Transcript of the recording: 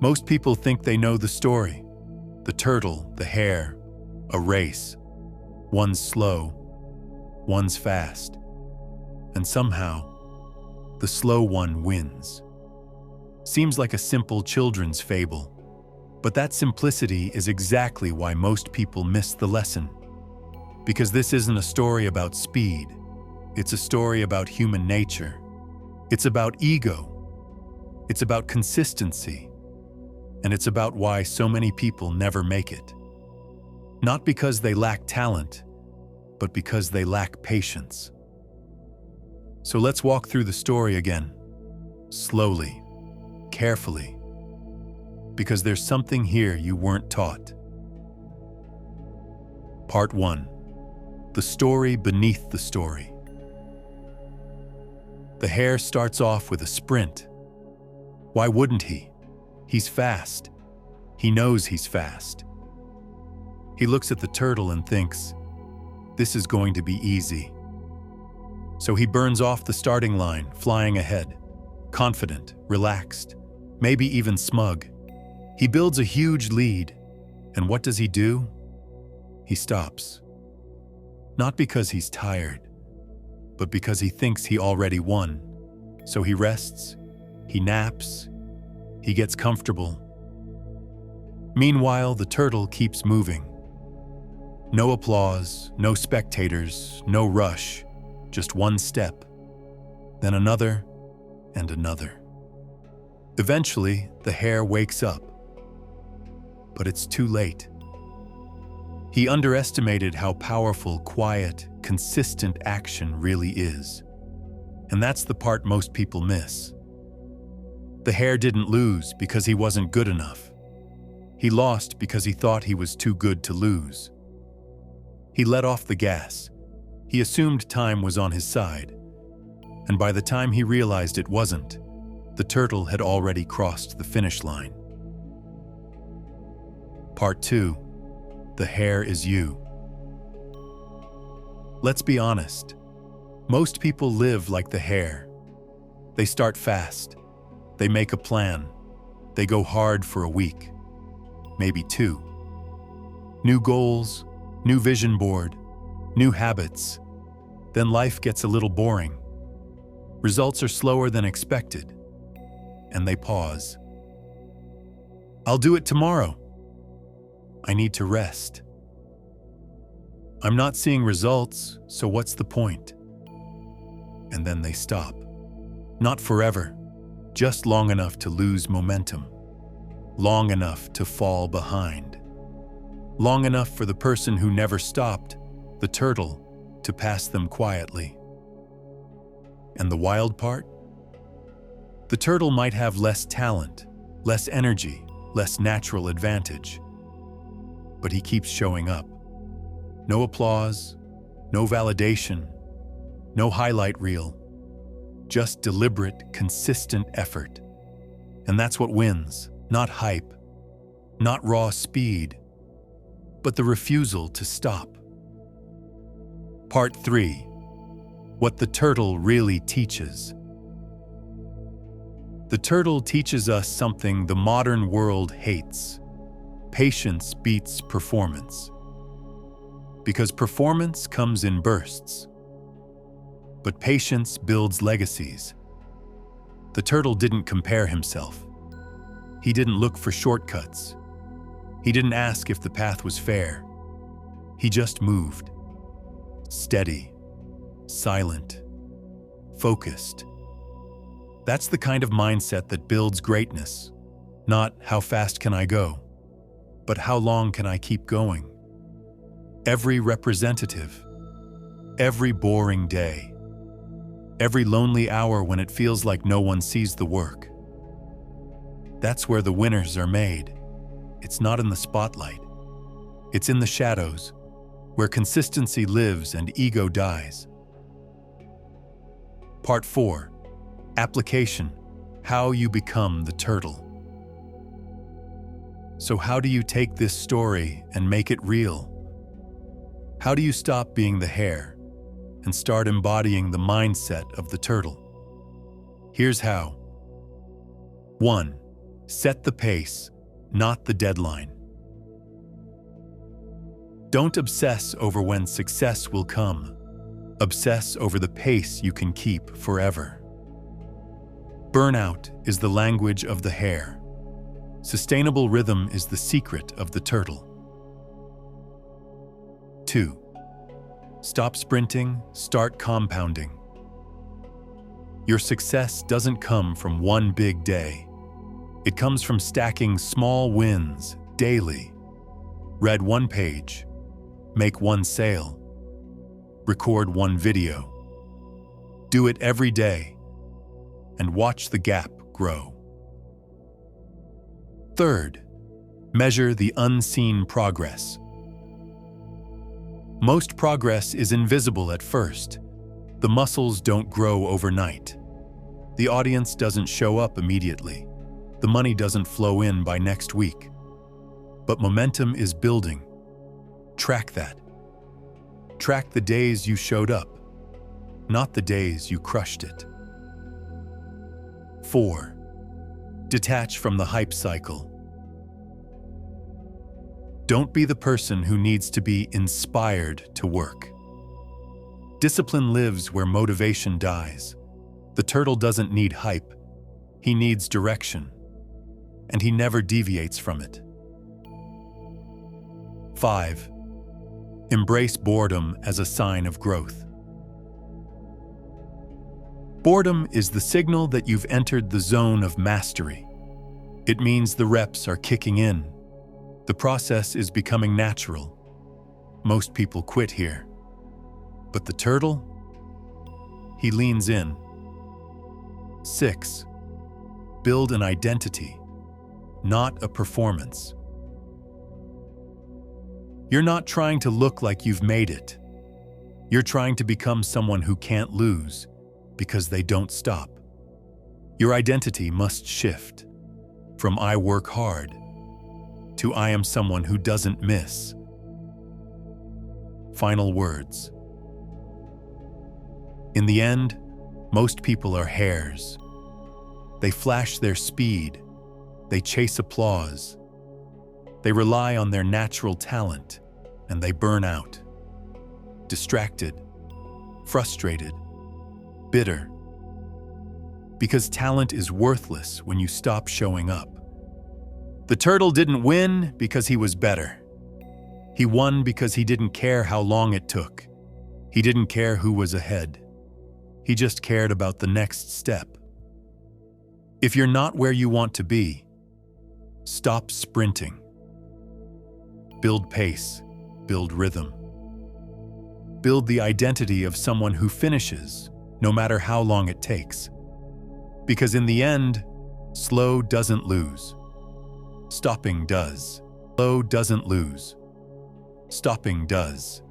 Most people think they know the story. The turtle, the hare, a race. One's slow, one's fast. And somehow, the slow one wins. Seems like a simple children's fable, but that simplicity is exactly why most people miss the lesson. Because this isn't a story about speed. It's a story about human nature. It's about ego. It's about consistency. And it's about why so many people never make it. Not because they lack talent, but because they lack patience. So let's walk through the story again, slowly, carefully, because there's something here you weren't taught. Part 1. The story beneath the story. The hare starts off with a sprint. Why wouldn't he? He's fast. He knows he's fast. He looks at the turtle and thinks, this is going to be easy. So he burns off the starting line, flying ahead, confident, relaxed, maybe even smug. He builds a huge lead, and what does he do? He stops. Not because he's tired, but because he thinks he already won. So he rests, he naps, he gets comfortable. Meanwhile, the turtle keeps moving. No applause, no spectators, no rush, just one step, then another and another. Eventually, the hare wakes up, but it's too late. He underestimated how powerful, quiet, consistent action really is. And that's the part most people miss. The hare didn't lose because he wasn't good enough. He lost because he thought he was too good to lose. He let off the gas. He assumed time was on his side. And by the time he realized it wasn't, the turtle had already crossed the finish line. Part 2. The hare is you. Let's be honest. Most people live like the hare. They start fast. They make a plan. They go hard for a week, maybe 2. New goals, new vision board, new habits. Then life gets a little boring. Results are slower than expected, and they pause. I'll do it tomorrow. I need to rest. I'm not seeing results, so what's the point? And then they stop. Not forever, just long enough to lose momentum. Long enough to fall behind. Long enough for the person who never stopped, the turtle, to pass them quietly. And the wild part? The turtle might have less talent, less energy, less natural advantage. But he keeps showing up. No applause, no validation, no highlight reel. Just deliberate, consistent effort. And that's what wins, not hype, not raw speed, but the refusal to stop. Part 3. What the turtle really teaches. The turtle teaches us something the modern world hates. Patience beats performance. Because performance comes in bursts. But patience builds legacies. The turtle didn't compare himself. He didn't look for shortcuts. He didn't ask if the path was fair. He just moved. Steady, silent, focused. That's the kind of mindset that builds greatness. Not how fast can I go, but how long can I keep going? Every representative, every boring day, every lonely hour when it feels like no one sees the work. That's where the winners are made. It's not in the spotlight. It's in the shadows, where consistency lives and ego dies. Part 4. Application. How you become the turtle. So how do you take this story and make it real? How do you stop being the hare and start embodying the mindset of the turtle? Here's how. 1. Set the pace, not the deadline. Don't obsess over when success will come. Obsess over the pace you can keep forever. Burnout is the language of the hare. Sustainable rhythm is the secret of the turtle. 2. Stop sprinting, start compounding. Your success doesn't come from one big day. It comes from stacking small wins daily. Read one page, make one sale, record one video. Do it every day and watch the gap grow. 3rd, measure the unseen progress. Most progress is invisible at first. The muscles don't grow overnight. The audience doesn't show up immediately. The money doesn't flow in by next week. But momentum is building. Track that. Track the days you showed up, not the days you crushed it. 4. Detach from the hype cycle. Don't be the person who needs to be inspired to work. Discipline lives where motivation dies. The turtle doesn't need hype. He needs direction, and he never deviates from it. 5. Embrace boredom as a sign of growth. Boredom is the signal that you've entered the zone of mastery. It means the reps are kicking in. The process is becoming natural. Most people quit here. But the turtle? He leans in. 6. Build an identity, not a performance. You're not trying to look like you've made it. You're trying to become someone who can't lose because they don't stop. Your identity must shift from I work hard to I am someone who doesn't miss. Final words. In the end, most people are hares. They flash their speed. They chase applause. They rely on their natural talent, and they burn out. Distracted, frustrated, bitter. Because talent is worthless when you stop showing up. The turtle didn't win because he was better. He won because he didn't care how long it took. He didn't care who was ahead. He just cared about the next step. If you're not where you want to be, stop sprinting. Build pace, build rhythm. Build the identity of someone who finishes, no matter how long it takes. Because in the end, slow doesn't lose. Stopping does. Slow doesn't lose. Stopping does.